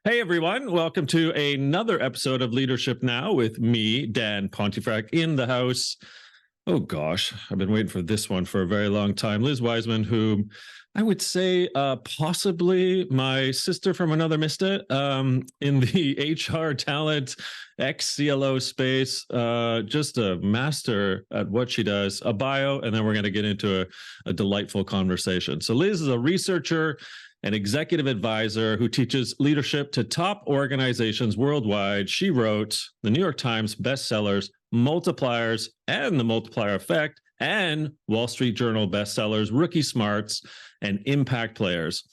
Hey everyone, welcome to another episode of Leadership Now with me, Dan Pontefract, in the house. Oh gosh, I've been waiting for this one for a very long time. Liz Wiseman, who I would say possibly my sister from another mister in the HR talent ex-CLO space, just a master at what she does, a bio, and then we're going to get into a delightful conversation. So Liz is a researcher, an executive advisor who teaches leadership to top organizations worldwide. She wrote the New York Times bestsellers, Multipliers and the Multiplier Effect, and Wall Street Journal bestsellers, Rookie Smarts and Impact Players.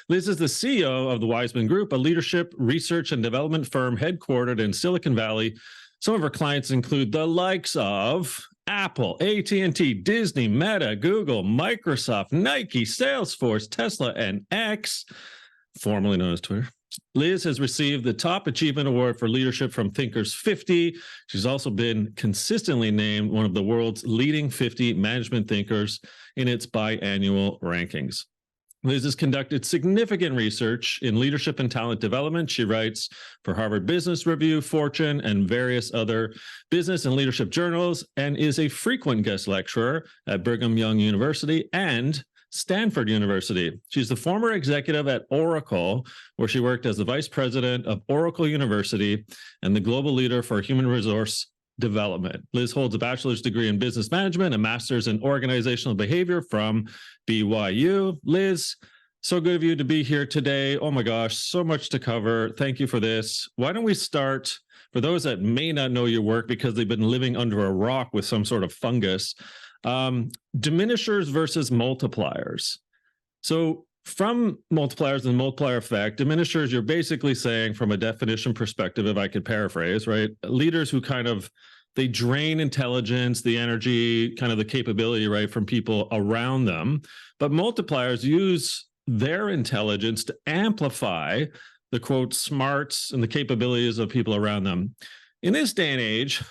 Liz is the CEO of the Wiseman Group, a leadership, research, and development firm headquartered in Silicon Valley. Some of her clients include the likes of Apple, AT&T, Disney, Meta, Google, Microsoft, Nike, Salesforce, Tesla, and X, formerly known as Twitter. Liz has received the Top Achievement Award for Leadership from Thinkers 50. She's also been consistently named one of the world's leading 50 management thinkers in its biannual rankings. Liz has conducted significant research in leadership and talent development. She writes for Harvard Business Review, Fortune, and various other business and leadership journals, and is a frequent guest lecturer at Brigham Young University and Stanford University. She's the former executive at Oracle, where she worked as the vice president of Oracle University and the global leader for human resource development. Liz holds a bachelor's degree in business management, a master's in organizational behavior from BYU. Liz, so good of you to be here today. Oh my gosh, so much to cover. Thank you for this. Why don't we start, for those that may not know your work because they've been living under a rock with some sort of fungus, diminishers versus multipliers. So from multipliers and multiplier effect, diminishers, you're basically saying from a definition perspective, if I could paraphrase, right? Leaders who kind of, they drain intelligence, the energy, kind of the capability, right, from people around them. But multipliers use their intelligence to amplify the quote smarts and the capabilities of people around them. In this day and age,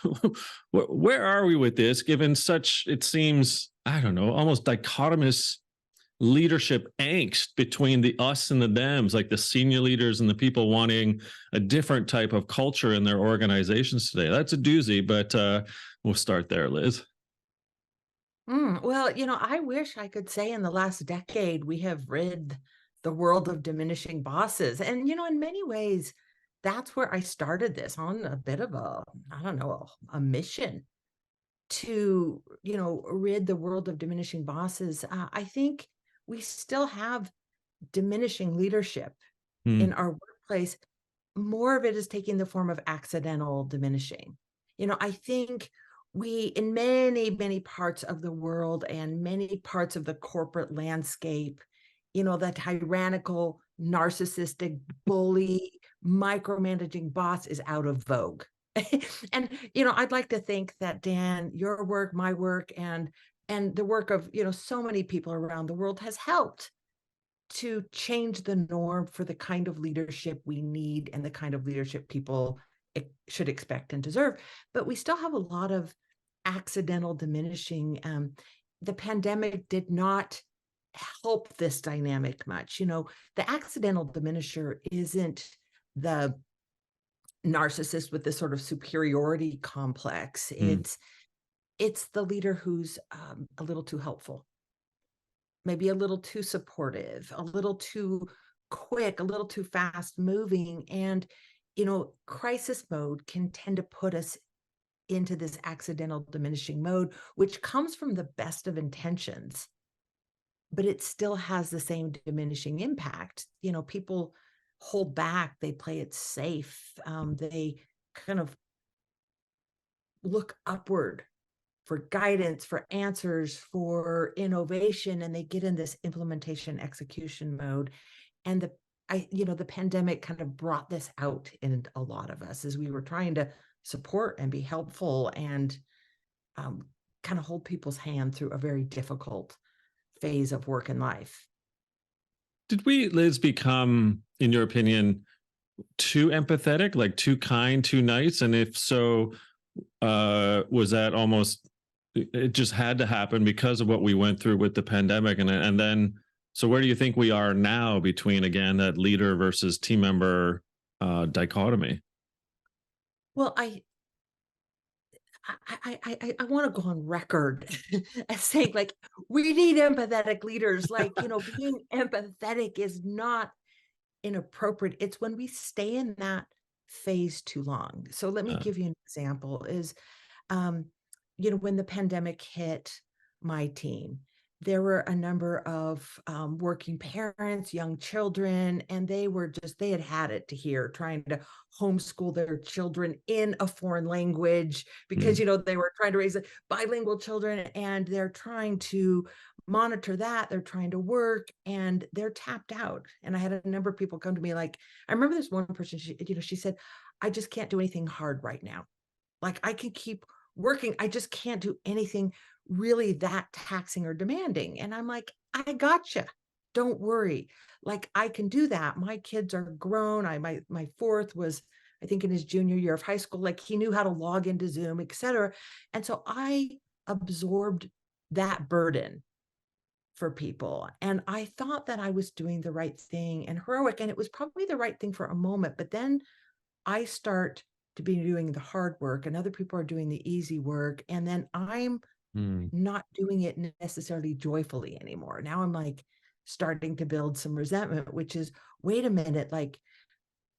where are we with this, given such, it seems, I don't know, almost dichotomous leadership angst between the us and the thems, like the senior leaders and the people wanting a different type of culture in their organizations today? That's a doozy, but we'll start there, Liz. Well, I wish I could say in the last decade we have rid the world of diminishing bosses. And, in many ways, that's where I started this, on a bit of a mission to, rid the world of diminishing bosses. I think we still have diminishing leadership in our workplace. More of it is taking the form of accidental diminishing. I think we, in many, many parts of the world and many parts of the corporate landscape, the tyrannical, narcissistic, bully, micromanaging boss is out of vogue. And, I'd like to think that, Dan, your work, my work, and the work of, so many people around the world has helped to change the norm for the kind of leadership we need and the kind of leadership people should expect and deserve. But we still have a lot of accidental diminishing. The pandemic did not help this dynamic much. The accidental diminisher isn't the narcissist with this sort of superiority complex. It's the leader who's a little too helpful, maybe a little too supportive, a little too quick, a little too fast moving. And, crisis mode can tend to put us into this accidental diminishing mode, which comes from the best of intentions, but it still has the same diminishing impact. People hold back, they play it safe, they kind of look upward for guidance, for answers, for innovation, and they get in this implementation execution mode. And the pandemic kind of brought this out in a lot of us as we were trying to support and be helpful and kind of hold people's hand through a very difficult phase of work and life. Did we, Liz, become, in your opinion, too empathetic, like too kind, too nice? And if so, was that almost, it just had to happen because of what we went through with the pandemic? And then, so where do you think we are now between, again, that leader versus team member dichotomy? Well, I want to go on record as saying, like, we need empathetic leaders. Like, being empathetic is not inappropriate. It's when we stay in that phase too long. So let me Uh, give you an example is, um, when the pandemic hit my team, there were a number of working parents, young children, and they had it to hear trying to homeschool their children in a foreign language because, mm, they were trying to raise bilingual children and they're trying to monitor that. They're trying to work and they're tapped out. And I had a number of people come to me like, I remember this one person, she said, I just can't do anything hard right now. Like I can keep working. I just can't do anything really that taxing or demanding. And I'm like, I gotcha. Don't worry. Like I can do that. My kids are grown. My fourth was, I think, in his junior year of high school. Like he knew how to log into Zoom, et cetera. And so I absorbed that burden for people. And I thought that I was doing the right thing and heroic. And it was probably the right thing for a moment. But then I start to be doing the hard work and other people are doing the easy work. And then I'm mm. not doing it necessarily joyfully anymore. Now I'm like starting to build some resentment, which is, wait a minute, like,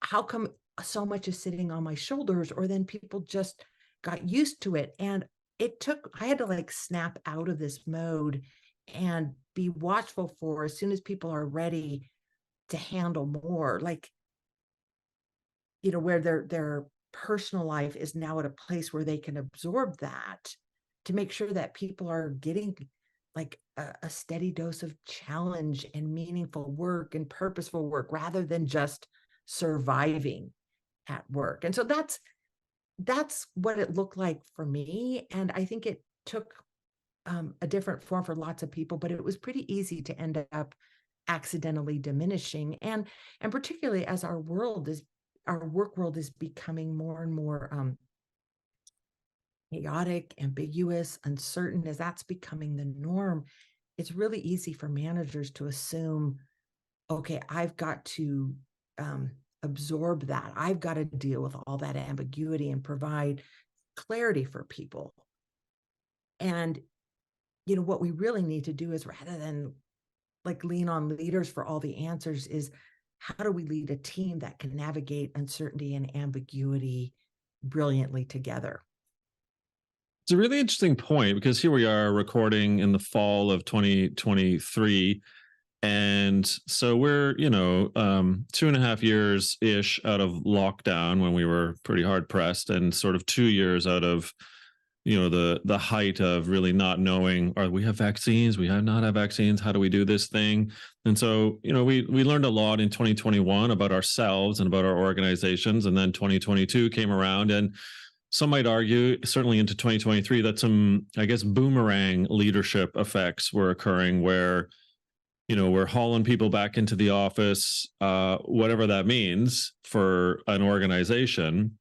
how come so much is sitting on my shoulders? Or then people just got used to it. And I had to like snap out of this mode and be watchful for as soon as people are ready to handle more. Like, where their personal life is now at a place where they can absorb that, to make sure that people are getting like a steady dose of challenge and meaningful work and purposeful work rather than just surviving at work. And so that's what it looked like for me. And I think it took a different form for lots of people, but it was pretty easy to end up accidentally diminishing. And particularly as our work world is becoming more and more chaotic, ambiguous, uncertain, as that's becoming the norm, it's really easy for managers to assume, okay, I've got to absorb that. I've got to deal with all that ambiguity and provide clarity for people. And, what we really need to do is, rather than like lean on leaders for all the answers, is how do we lead a team that can navigate uncertainty and ambiguity brilliantly together? It's a really interesting point because here we are recording in the fall of 2023. And so we're, 2.5 years ish out of lockdown when we were pretty hard pressed, and sort of 2 years out of, the height of really not knowing, are we have vaccines, we have not have vaccines, how do we do this thing? And so, we learned a lot in 2021 about ourselves and about our organizations. And then 2022 came around, and some might argue, certainly into 2023, that some, I guess, boomerang leadership effects were occurring where, we're hauling people back into the office, whatever that means for an organization.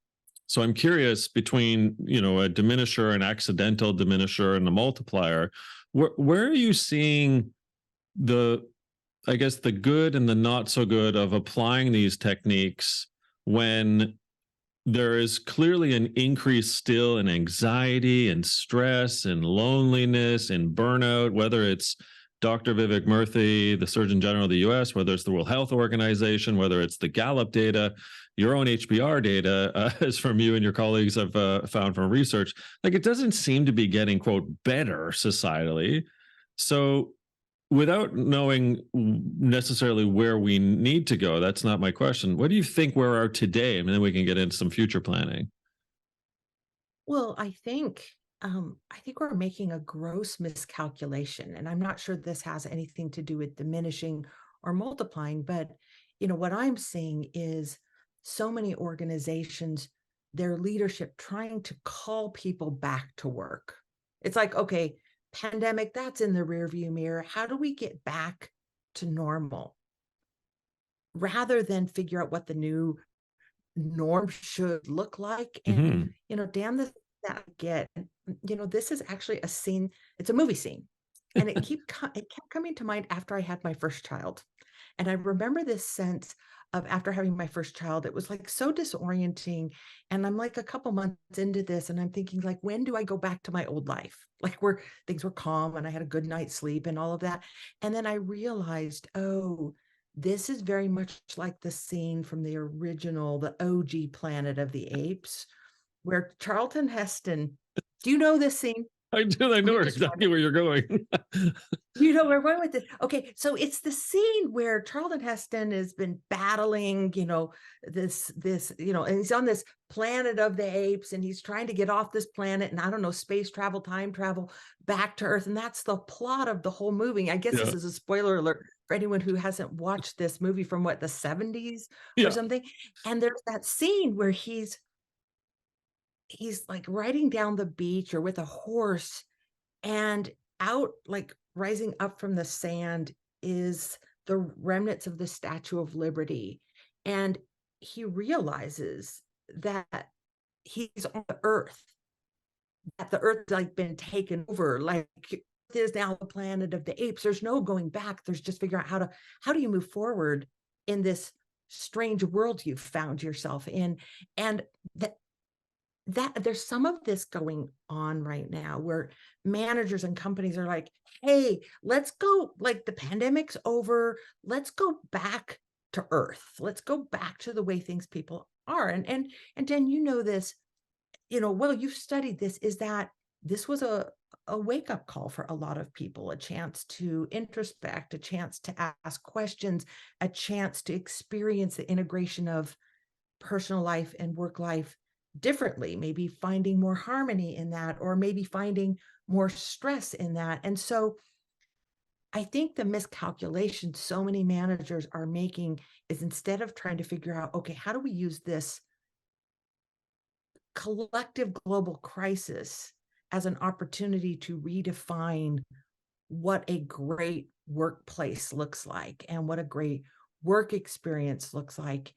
So I'm curious, between, a diminisher, an accidental diminisher, and the multiplier, where are you seeing the, I guess, the good and the not so good of applying these techniques when there is clearly an increase still in anxiety and stress and loneliness and burnout, whether it's Dr. Vivek Murthy, the Surgeon General of the US, whether it's the World Health Organization, whether it's the Gallup data, your own HBR data, as from you and your colleagues have found from research. Like, it doesn't seem to be getting, quote, better societally. So without knowing necessarily where we need to go, that's not my question. What do you think we are today? I mean, then we can get into some future planning. Well, I think we're making a gross miscalculation, and I'm not sure this has anything to do with diminishing or multiplying, but what I'm seeing is so many organizations, their leadership trying to call people back to work. It's like, okay, pandemic, that's in the rearview mirror. How do we get back to normal? Rather than figure out what the new norm should look like. And, Hmm. damn this that I get. This is actually a scene, it's a movie scene. And it kept coming to mind after I had my first child. And I remember this sense of after having my first child, it was like so disorienting. And I'm like a couple months into this and I'm thinking like, when do I go back to my old life? Like where things were calm and I had a good night's sleep and all of that. And then I realized, oh, this is very much like the scene from the original, the OG Planet of the Apes, where Charlton Heston, do you know this scene? I do. I Let know me describe exactly it. where you're going. You know where we're going with this. Okay, so it's the scene where Charlton Heston has been battling, and he's on this planet of the apes, and he's trying to get off this planet, and I don't know, space travel, time travel, back to Earth, and that's the plot of the whole movie. I guess Yeah. this is a spoiler alert for anyone who hasn't watched this movie from the 70s or Yeah. something. And there's that scene where he's like riding down the beach or with a horse, and out, like rising up from the sand, is the remnants of the Statue of Liberty. And he realizes that he's on the earth, that the earth like been taken over, like it is now the planet of the apes. There's no going back. There's just figuring out how do you move forward in this strange world you've found yourself in. And that there's some of this going on right now where managers and companies are like, hey, let's go, like the pandemic's over, let's go back to earth, let's go back to the way things people are. And Dan, you know this, well, you've studied this, is that this was a wake-up call for a lot of people, a chance to introspect, a chance to ask questions, a chance to experience the integration of personal life and work life differently, maybe finding more harmony in that, or maybe finding more stress in that. And so I think the miscalculation so many managers are making is, instead of trying to figure out, okay, how do we use this collective global crisis as an opportunity to redefine what a great workplace looks like and what a great work experience looks like,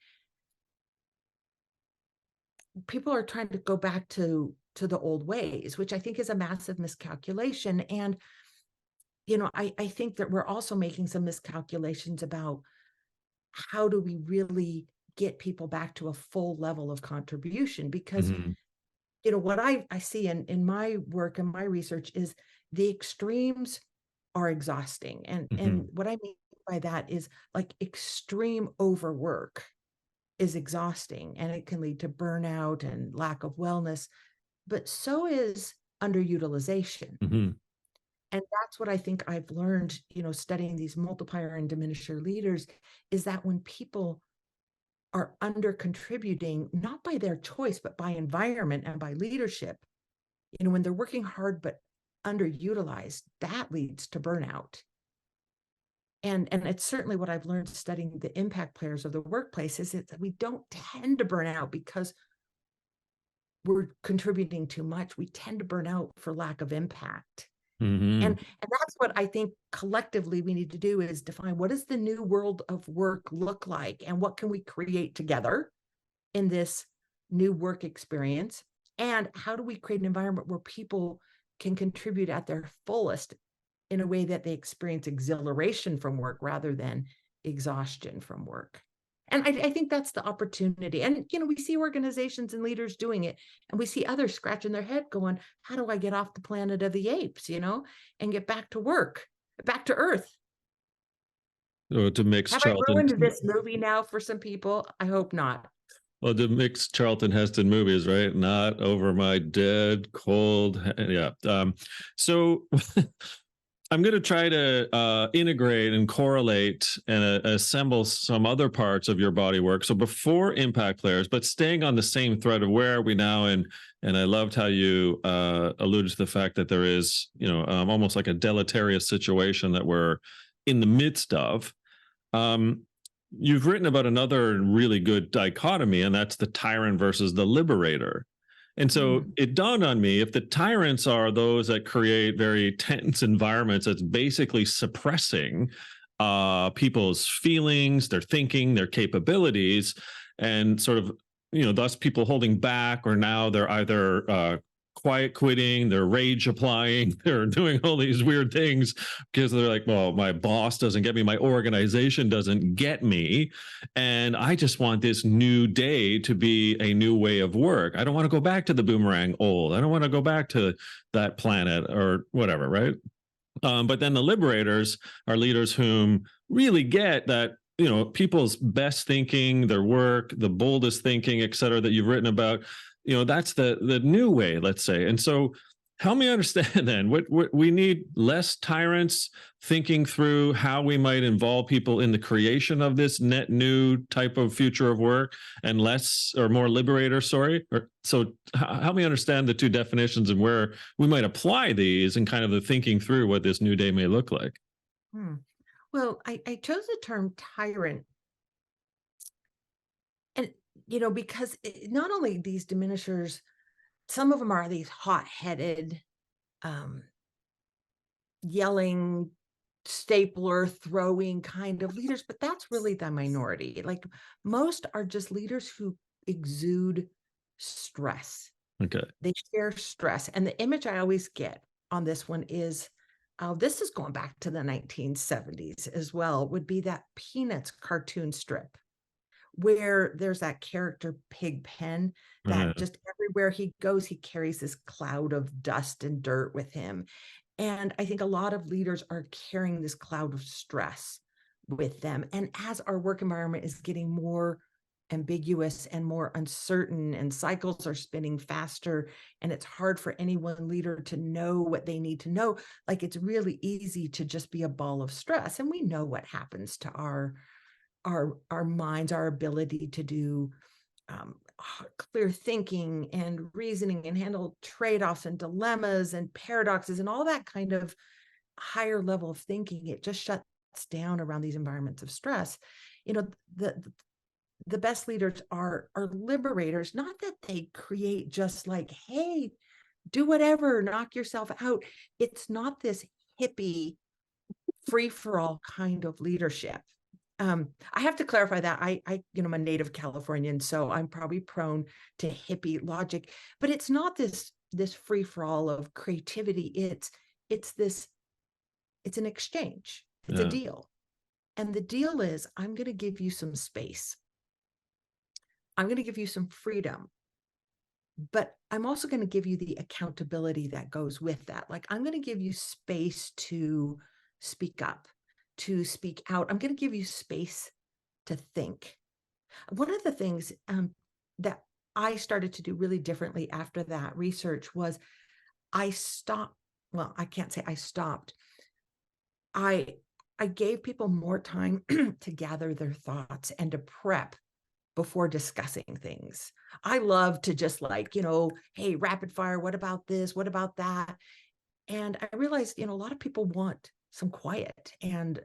people are trying to go back to the old ways, which I think is a massive miscalculation. And I think that we're also making some miscalculations about how do we really get people back to a full level of contribution. Because Mhm. what I see in my work and my research is the extremes are exhausting. And Mhm. what I mean by that is, like, extreme overwork is exhausting and it can lead to burnout and lack of wellness, but so is underutilization. Mhm. And that's what I think I've learned, studying these multiplier and diminisher leaders, is that when people are under contributing, not by their choice, but by environment and by leadership, when they're working hard but underutilized, that leads to burnout. And it's certainly what I've learned studying the impact players of the workplace, is that we don't tend to burn out because we're contributing too much. We tend to burn out for lack of impact. Mhm. And that's what I think collectively we need to do, is define, what does the new world of work look like, and what can we create together in this new work experience, and how do we create an environment where people can contribute at their fullest in a way that they experience exhilaration from work rather than exhaustion from work. And I think that's the opportunity. And, we see organizations and leaders doing it, and we see others scratching their head going, how do I get off the planet of the apes, and get back to work, back to earth? So to mix Have I Charlton, ruined this movie now for some people? I hope not. well, to mix Charlton Heston movies, right? Not over my dead, cold. Yeah. So I'm going to try to integrate and correlate and assemble some other parts of your body work. So before impact players, but staying on the same thread of where are we now? And I loved how you alluded to the fact that there is, almost like a deleterious situation that we're in the midst of. Um, you've written about another really good dichotomy, and that's the tyrant versus the liberator. And so Mm. it dawned on me, if the tyrants are those that create very tense environments that's basically suppressing people's feelings, their thinking, their capabilities, and sort of, thus people holding back, or now they're either quiet quitting, they're rage applying, they're doing all these weird things because they're like, well, my boss doesn't get me, my organization doesn't get me. And I just want this new day to be a new way of work. I don't want to go back to the boomerang old. I don't want to go back to that planet or whatever, right? But then the liberators are leaders whom really get that, people's best thinking, their work, the boldest thinking, et cetera, that you've written about, that's the new way, let's say. And so help me understand then, what we need less tyrants thinking through how we might involve people in the creation of this net new type of future of work, and less or more liberator, so help me understand the two definitions and where we might apply these and kind of the thinking through what this new day may look like. Well, I chose the term tyrant, and because not only these diminishers, some of them are these hot-headed, yelling, stapler throwing kind of leaders, but that's really the minority. Like, most are just leaders who exude stress. Okay. They share stress. And the image I always get on this one is, this is going back to the 1970s as well, would be that Peanuts cartoon strip where there's that character Pigpen that just everywhere he goes, he carries this cloud of dust and dirt with him. And I think a lot of leaders are carrying this cloud of stress with them. And as our work environment is getting more ambiguous and more uncertain, and cycles are spinning faster, and it's hard for any one leader to know what they need to know, like, it's really easy to just be a ball of stress. And we know what happens to our minds, our ability to do clear thinking and reasoning and handle trade-offs and dilemmas and paradoxes and all that kind of higher level of thinking. It just shuts down around these environments of stress. The best leaders are liberators, not that they create just like, hey, do whatever, knock yourself out. It's not this hippie free-for-all kind of leadership. I have to clarify that I'm a native Californian, so I'm probably prone to hippie logic, but it's not this free-for-all of creativity. It's an exchange. It's a deal. And the deal is, I'm going to give you some space. I'm going to give you some freedom, but I'm also going to give you the accountability that goes with that. Like, I'm going to give you space to speak up, to speak out. I'm going to give you space to think. One of the things that I started to do really differently after that research was I stopped. Well, I can't say I stopped. I gave people more time to gather their thoughts and to prep before discussing things. I love to just hey, rapid fire, what about this? What about that? And I realized, a lot of people want some quiet and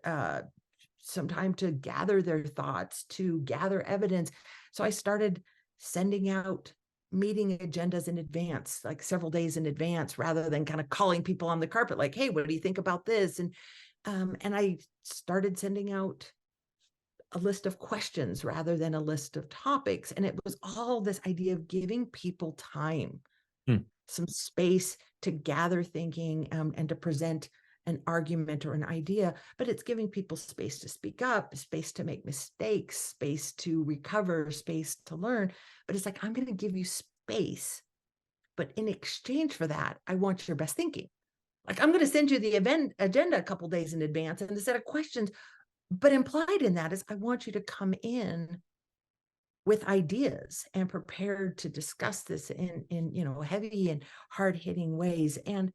some time to gather their thoughts, to gather evidence. So I started sending out meeting agendas in advance, like several days in advance, rather than kind of calling people on the carpet, like, hey, what do you think about this? And I started sending out a list of questions rather than a list of topics. And it was all this idea of giving people time, some space to gather thinking and to present an argument or an idea, but it's giving people space to speak up, space to make mistakes, space to recover, space to learn. But it's like, I'm going to give you space, but in exchange for that, I want your best thinking. Like, I'm going to send you the event agenda a couple days in advance and a set of questions, but implied in that is I want you to come in with ideas and prepared to discuss this in heavy and hard-hitting ways. And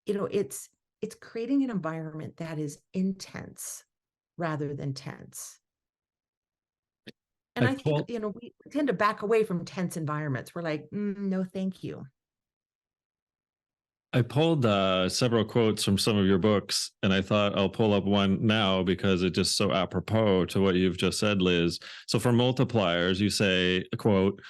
it's creating an environment that is intense rather than tense. And I think we tend to back away from tense environments. We're like, no, thank you. I pulled several quotes from some of your books, and I thought I'll pull up one now because it's just so apropos to what you've just said, Liz. So for Multipliers, you say, quote,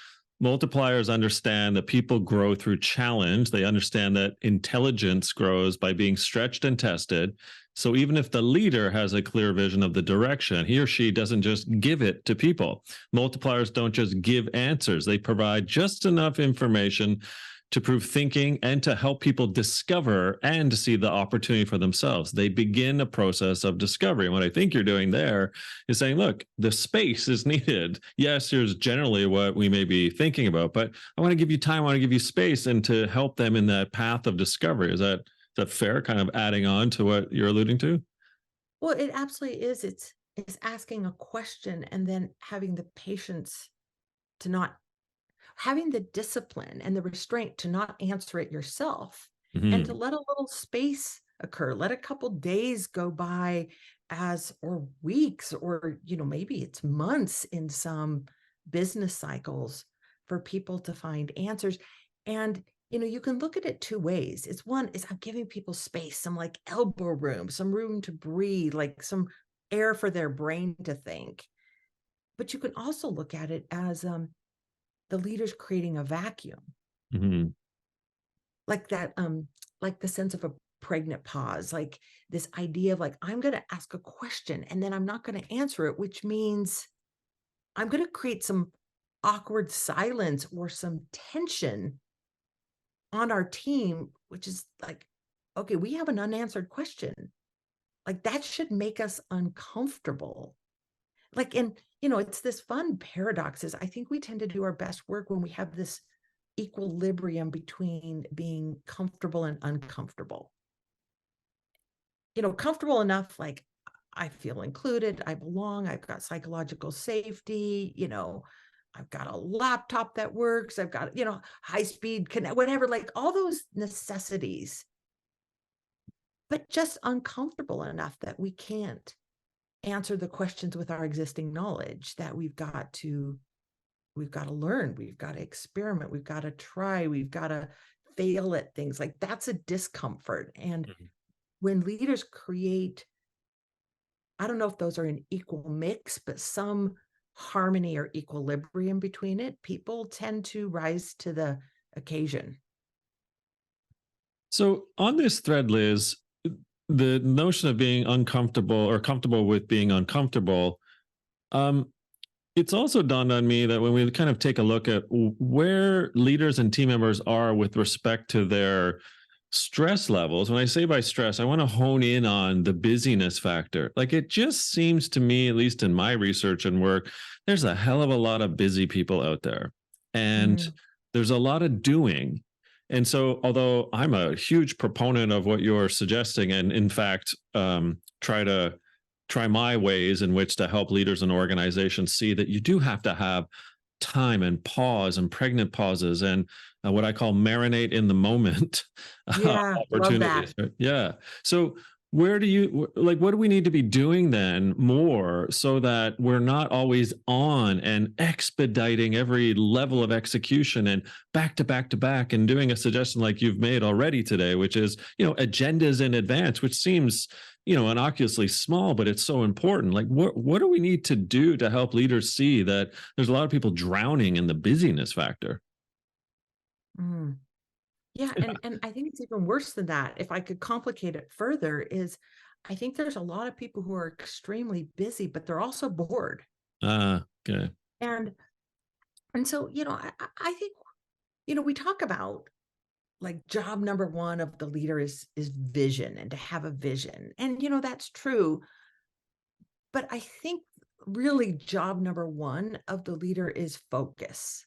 multipliers understand that people grow through challenge. They understand that intelligence grows by being stretched and tested. So even if the leader has a clear vision of the direction, he or she doesn't just give it to people. Multipliers don't just give answers. They provide just enough information to prove thinking and to help people discover and see the opportunity for themselves. They begin a process of discovery. And what I think you're doing there is saying, look, the space is needed. Yes, here's generally what we may be thinking about, but I want to give you time, I want to give you space, and to help them in that path of discovery. Is that fair? Kind of adding on to what you're alluding to? Well, it absolutely is. It's asking a question and then having the patience to not having the discipline and the restraint to not answer it yourself and to Mhm. let a little space occur. Let a couple days go by as or weeks or maybe it's months in some business cycles for people to find answers. And you can look at it two ways. It's one is I'm giving people space, some like elbow room, some room to breathe, like some air for their brain to think. But you can also look at it as the leader's creating a vacuum, Mhm. like that, like the sense of a pregnant pause, like this idea of like, I'm going to ask a question and then I'm not going to answer it, which means I'm going to create some awkward silence or some tension on our team, which is like, okay, we have an unanswered question. Like that should make us uncomfortable. Like, and it's this fun paradox is I think we tend to do our best work when we have this equilibrium between being comfortable and uncomfortable. Comfortable enough, like I feel included, I belong, I've got psychological safety, I've got a laptop that works, I've got, high speed connect, whatever, like all those necessities, but just uncomfortable enough that we can't answer the questions with our existing knowledge, that we've got to learn, we've got to experiment, we've got to try, we've got to fail at things. Like that's a discomfort. And Mhm. when leaders create, I don't know if those are an equal mix, but some harmony or equilibrium between it, people tend to rise to the occasion. So on this thread, Liz, the notion of being uncomfortable or comfortable with being uncomfortable, um, it's also dawned on me that when we kind of take a look at where leaders and team members are with respect to their stress levels, when I say by stress, I want to hone in on the busyness factor. Like it just seems to me, at least in my research and work, there's a hell of a lot of busy people out there. And Mm, there's a lot of doing. And so, although I'm a huge proponent of what you're suggesting, and in fact, try my ways in which to help leaders and organizations see that you do have to have time and pause and pregnant pauses and what I call marinate in the moment yeah, love that. opportunities. Right? Yeah. So where do you like what do we need to be doing then more so that we're not always on and expediting every level of execution and back to back to back and doing a suggestion like you've made already today, which is, agendas in advance, which seems, innocuously small, but it's so important. Like what do we need to do to help leaders see that there's a lot of people drowning in the busyness factor? Mm. Yeah, and I think it's even worse than that. If I could complicate it further, is I think there's a lot of people who are extremely busy, but they're also bored. Ah, okay. And so, I think, we talk about like job number one of the leader is vision and to have a vision. And that's true. But I think really job number one of the leader is focus.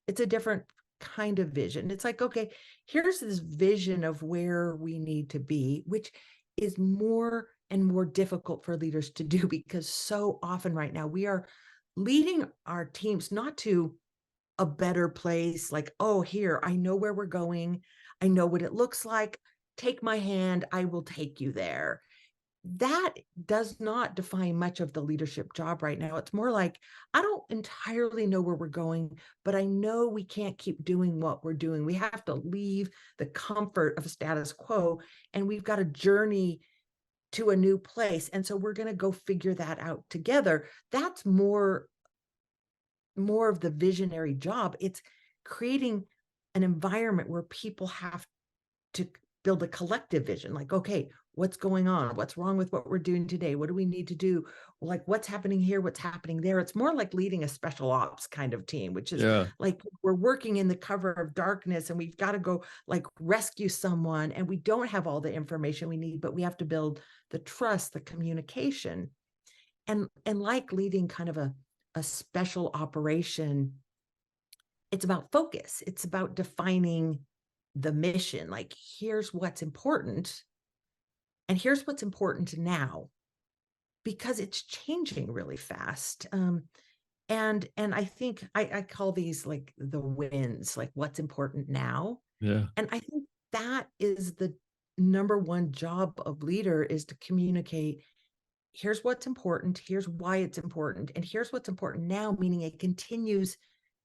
It's a different kind of vision. It's like, okay, here's this vision of where we need to be, which is more and more difficult for leaders to do because so often right now we are leading our teams not to a better place, like, oh, here, I know where we're going. I know what it looks like. Take my hand. I will take you there. That does not define much of the leadership job right now. It's more like, I don't entirely know where we're going, but I know we can't keep doing what we're doing. We have to leave the comfort of status quo and we've got to journey to a new place. And so we're going to go figure that out together. That's more of the visionary job. It's creating an environment where people have to build a collective vision, like, okay, what's going on, what's wrong with what we're doing today, what do we need to do, like what's happening here, what's happening there. It's more like leading a special ops kind of team, which is Yeah. like we're working in the cover of darkness and we've got to go like rescue someone, and we don't have all the information we need, but we have to build the trust, the communication. And like leading kind of a special operation, it's about focus. It's about defining the mission. Like, here's what's important, and here's what's important now, because it's changing really fast. And I think I call these like the wins, like what's important now. Yeah. And I think that is the number one job of leader, is to communicate, here's what's important, here's why it's important, and here's what's important now, meaning it continues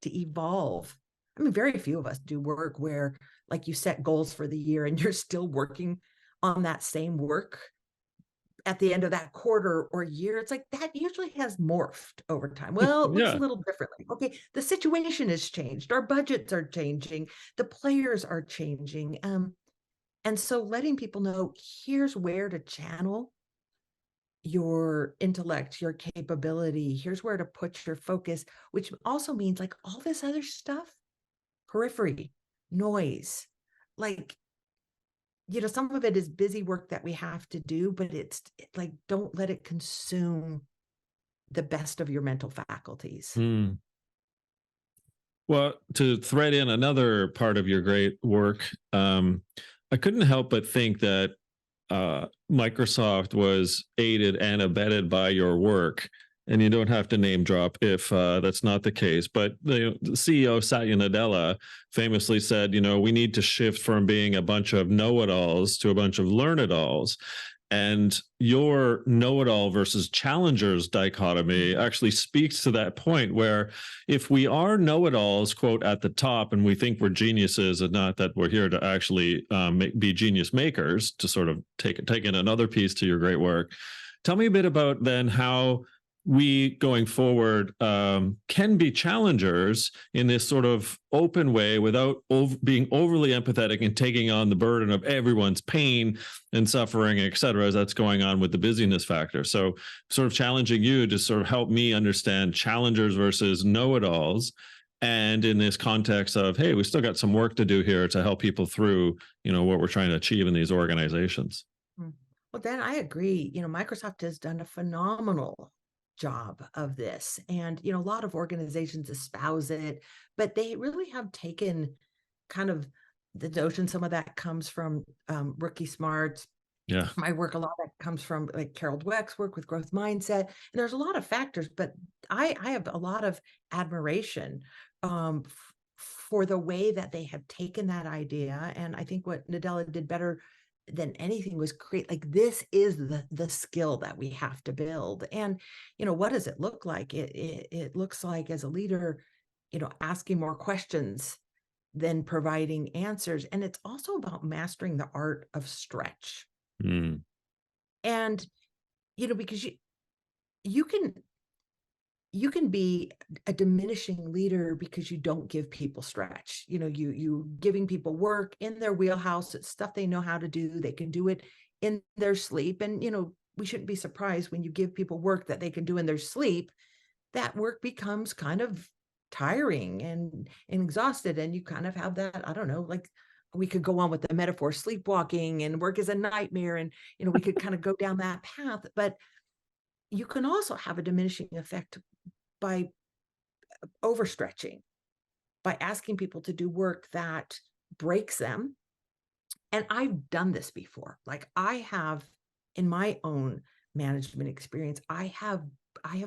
to evolve. I mean, very few of us do work where like you set goals for the year and you're still working on that same work at the end of that quarter or year. It's like that usually has morphed over time. Well, it looks a Yeah. little differently. Okay, the situation has changed, our budgets are changing, the players are changing. And so letting people know, here's where to channel your intellect, your capability, here's where to put your focus, which also means like all this other stuff, periphery, noise, like, some of it is busy work that we have to do, but it's like, don't let it consume the best of your mental faculties. Hmm. Well, to thread in another part of your great work, I couldn't help but think that Microsoft was aided and abetted by your work. And you don't have to name drop if that's not the case. But the CEO Satya Nadella famously said, we need to shift from being a bunch of know-it-alls to a bunch of learn-it-alls. And your know-it-all versus challengers dichotomy actually speaks to that point, where if we are know-it-alls, quote, at the top, and we think we're geniuses, and not that we're here to actually be genius makers, to sort of take in another piece to your great work. Tell me a bit about then how we going forward can be challengers in this sort of open way, without being overly empathetic and taking on the burden of everyone's pain and suffering, et cetera, as that's going on with the busyness factor. So sort of challenging you to sort of help me understand challengers versus know-it-alls. And in this context of, hey, we still got some work to do here to help people through, what we're trying to achieve in these organizations. Well, then I agree. Microsoft has done a phenomenal job of this. And, a lot of organizations espouse it, but they really have taken kind of the notion. Some of that comes from Rookie Smarts. Yeah. My work, a lot of that comes from like Carol Dweck's work with growth mindset. And there's a lot of factors, but I have a lot of admiration for the way that they have taken that idea. And I think what Nadella did better than anything was create, like, this is the skill that we have to build. And what does it look like? It looks like, as a leader, asking more questions than providing answers. And it's also about mastering the art of stretch. Mm. And because you can be a diminishing leader because you don't give people stretch. You giving people work in their wheelhouse. It's stuff they know how to do. They can do it in their sleep. And we shouldn't be surprised when you give people work that they can do in their sleep, that work becomes kind of tiring and exhausted. And you kind of have that, I don't know, like, we could go on with the metaphor, sleepwalking and work is a nightmare. And we could kind of go down that path. But you can also have a diminishing effect by overstretching, by asking people to do work that breaks them. And I've done this before. Like, I have, in my own management experience, I have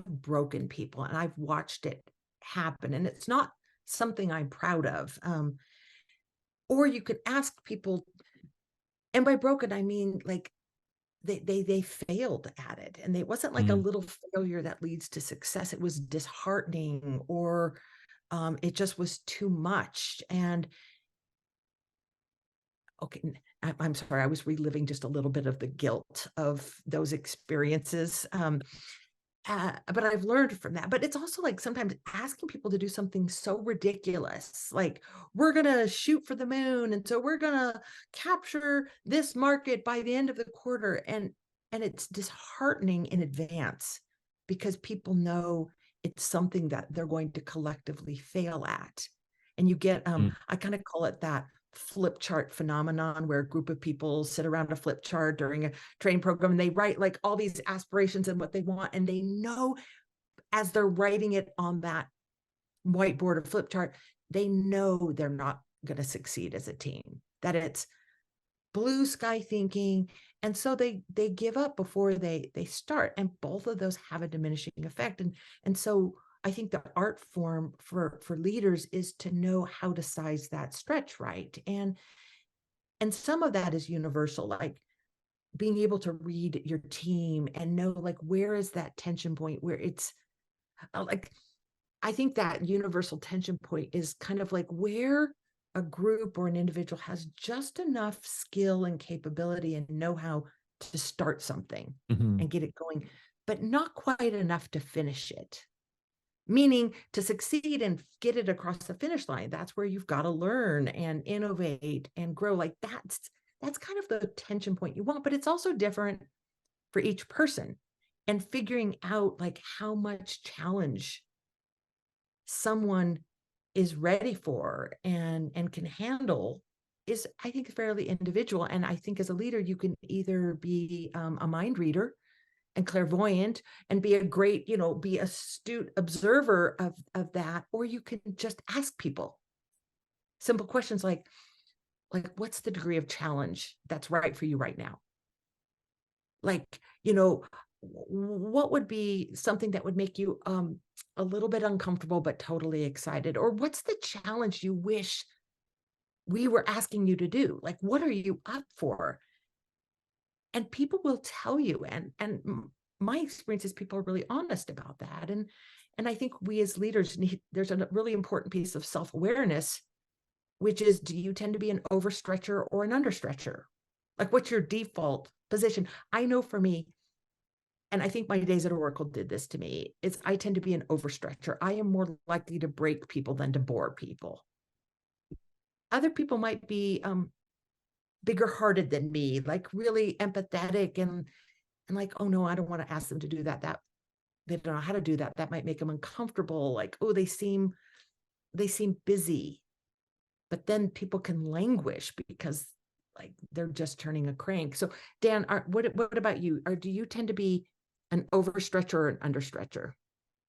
broken people, and I've watched it happen. And it's not something I'm proud of. Or you could ask people, and by broken, I mean like they failed at it, and it wasn't like a Mm. little failure that leads to success. It was disheartening, or it just was too much. And okay, I'm sorry, I was reliving just a little bit of the guilt of those experiences. but I've learned from that. But it's also like sometimes asking people to do something so ridiculous, like we're gonna shoot for the moon, and so we're gonna capture this market by the end of the quarter, and it's disheartening in advance because people know it's something that they're going to collectively fail at. And you get, I kind of call it that flip chart phenomenon, where a group of people sit around a flip chart during a training program and they write like all these aspirations and what they want, and they know as they're writing it on that whiteboard or flip chart, they know they're not going to succeed as a team, that it's blue sky thinking, and so they give up before they start, and both of those have a diminishing effect. And so I think the art form for leaders is to know how to size that stretch right. And some of that is universal, like being able to read your team and know like where is that tension point where it's like, I think that universal tension point is kind of like where a group or an individual has just enough skill and capability and know-how to start something and get it going, but not quite enough to finish it. Meaning to succeed and get it across the finish line, that's where you've got to learn and innovate and grow. Like that's kind of the tension point you want, but it's also different for each person. And figuring out like how much challenge someone is ready for and can handle is, I think, fairly individual. And I think as a leader, you can either be a mind reader and clairvoyant and be a great, be astute observer of that, or you can just ask people simple questions like what's the degree of challenge that's right for you right now? Like, what would be something that would make you a little bit uncomfortable but totally excited? Or what's the challenge you wish we were asking you to do? Like, what are you up for? And people will tell you, and my experience is people are really honest about that. And I think we as leaders there's a really important piece of self-awareness, which is, do you tend to be an overstretcher or an understretcher? Like, what's your default position? I know for me, and I think my days at Oracle did this to me, is I tend to be an overstretcher. I am more likely to break people than to bore people. Other people might be bigger hearted than me, like really empathetic and like, oh no, I don't want to ask them to do that. That they don't know how to do that. That might make them uncomfortable. Like, oh, they seem busy. But then people can languish because like they're just turning a crank. So Dan, what about you? Do you tend to be an overstretcher or an understretcher?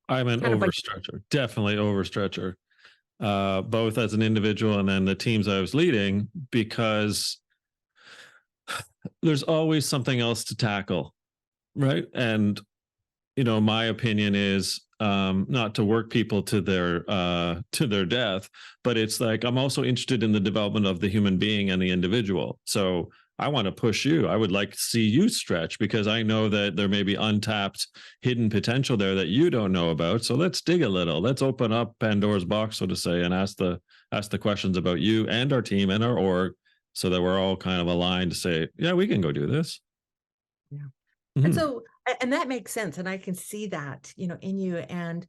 I'm an overstretcher, definitely overstretcher, both as an individual and then the teams I was leading, because there's always something else to tackle, right? And my opinion is not to work people to their death, but it's like I'm also interested in the development of the human being and the individual. So I want to push you. I would like to see you stretch because I know that there may be untapped hidden potential there that you don't know about. So let's dig a little. Let's open up Pandora's box, so to say, and ask the questions about you and our team and our org, so that we're all kind of aligned to say, yeah, we can go do this. Yeah. And so, and that makes sense. And I can see that, in you. And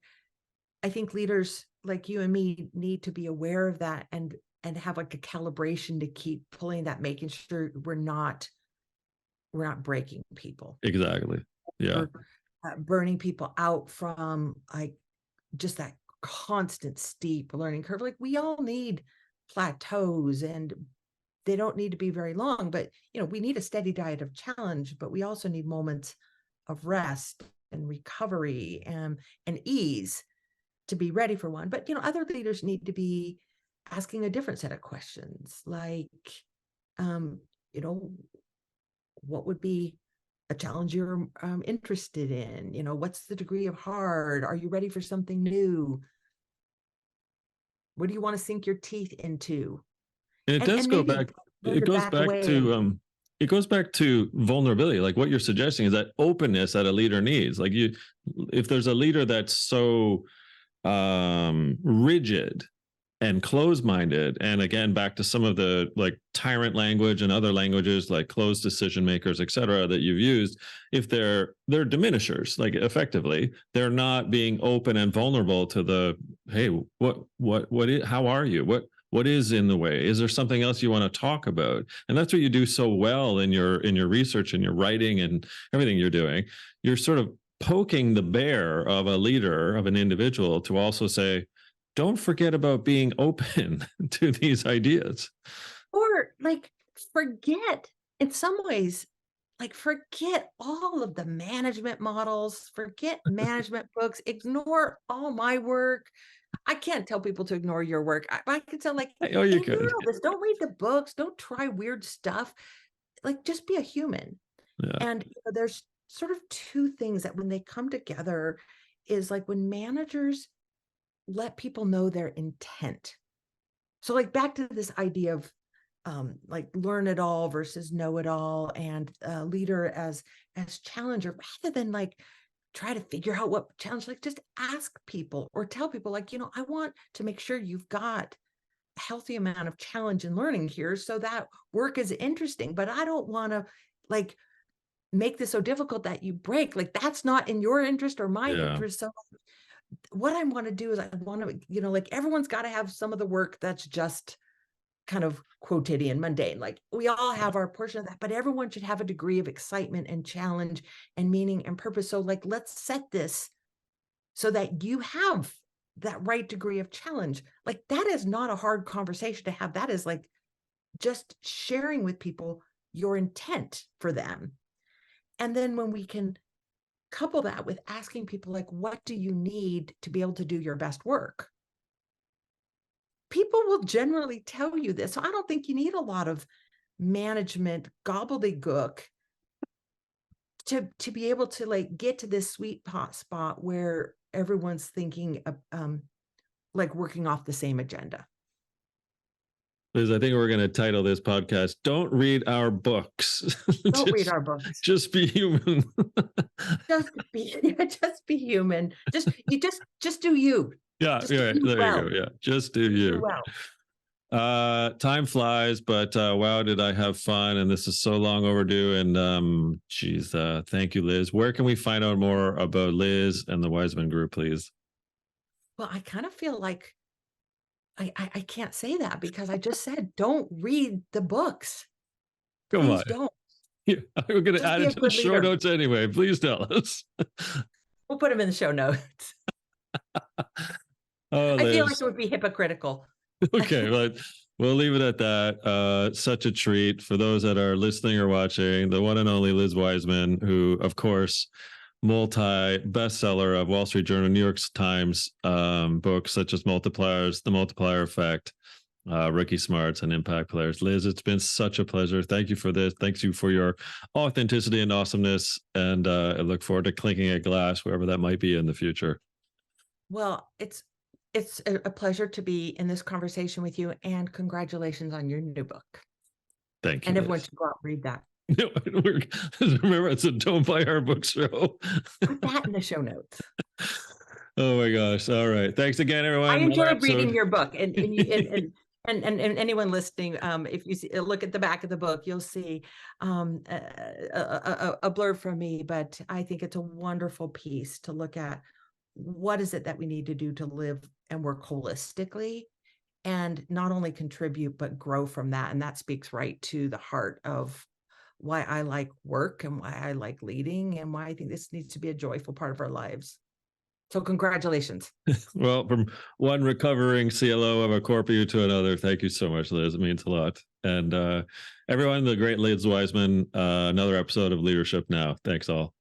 I think leaders like you and me need to be aware of that and have like a calibration to keep pulling that, making sure we're not breaking people. Exactly. Yeah. Or, burning people out from like just that constant steep learning curve. Like we all need plateaus, and they don't need to be very long, but we need a steady diet of challenge, but we also need moments of rest and recovery and ease to be ready for one. But other leaders need to be asking a different set of questions, like what would be a challenge you're interested in? What's the degree of hard? Are you ready for something new? What do you want to sink your teeth into? And it does go back. It goes back to it goes back to vulnerability. Like what you're suggesting is that openness that a leader needs. Like if there's a leader that's so rigid, and closed-minded. And again, back to some of the like tyrant language and other languages like closed decision makers, et cetera, that you've used, if they're diminishers, like effectively, they're not being open and vulnerable to the, hey, what is, how are you? What is in the way? Is there something else you want to talk about? And that's what you do so well in your research and your writing and everything you're doing. You're sort of poking the bear of a leader, of an individual, to also say, don't forget about being open to these ideas. Or like forget, in some ways, like forget all of the management models, forget management books, ignore all my work. I can't tell people to ignore your work. I can tell, like, Oh, you ignore could. all this. Don't read the books. Don't try weird stuff. Like, just be a human. Yeah. And there's sort of two things that when they come together is like when managers let people know their intent. So like back to this idea of like learn it all versus know it all, and leader as challenger, rather than like try to figure out what challenge, like just ask people or tell people like, I want to make sure you've got a healthy amount of challenge and learning here so that work is interesting, but I don't want to like make this so difficult that you break. Like that's not in your interest or my Yeah. interest. So what I want to do is I want to, like everyone's got to have some of the work that's just kind of quotidian, mundane. Like we all have our portion of that, but everyone should have a degree of excitement and challenge and meaning and purpose. So like, let's set this so that you have that right degree of challenge. Like that is not a hard conversation to have. That is like just sharing with people your intent for them. And then when we can couple that with asking people like, what do you need to be able to do your best work? People will generally tell you this. So I don't think you need a lot of management gobbledygook to be able to like get to this sweet spot where everyone's thinking of like working off the same agenda. Liz, I think we're going to title this podcast, Don't Read Our Books. Don't read our books. Just be human. just be human. Just do you. Yeah, Just yeah, do there well. you go. Yeah, just do you. Do well. Time flies, but wow, did I have fun? And this is so long overdue. And geez, thank you, Liz. Where can we find out more about Liz and the Wiseman Group, please? Well, I kind of feel like I can't say that because I just said don't read the books. Come Please on. don't. Yeah, we're going to Just add be it a to the good show leader. notes anyway. Please tell us. We'll put them in the show notes. Oh, I feel like Liz. it would be hypocritical. Okay, but we'll leave it at that. Such a treat for those that are listening or watching. The one and only Liz Wiseman, who, of course, multi-bestseller of Wall Street Journal, New York Times books such as Multipliers, The Multiplier Effect, Rookie Smarts, and Impact Players. Liz, it's been such a pleasure. Thank you for this. Thanks you for your authenticity and awesomeness. And I look forward to clinking a glass, wherever that might be in the future. Well, it's a pleasure to be in this conversation with you, and congratulations on your new book. Thank you. And everyone Liz. should go out and read that. Remember, it's a Don't Buy Our Book show. Put that in the show notes. Oh my gosh. All right. Thanks again, everyone. I enjoyed reading your book, and anyone listening, if you look at the back of the book, you'll see a blurb from me, but I think it's a wonderful piece to look at. What is it that we need to do to live and work holistically and not only contribute, but grow from that? And that speaks right to the heart of why I like work and why I like leading and why I think this needs to be a joyful part of our lives. So congratulations. Well, from one recovering CLO of a Corpu to another, thank you so much, Liz. It means a lot. And everyone, the great Liz Wiseman, another episode of Leadership Now. Thanks all.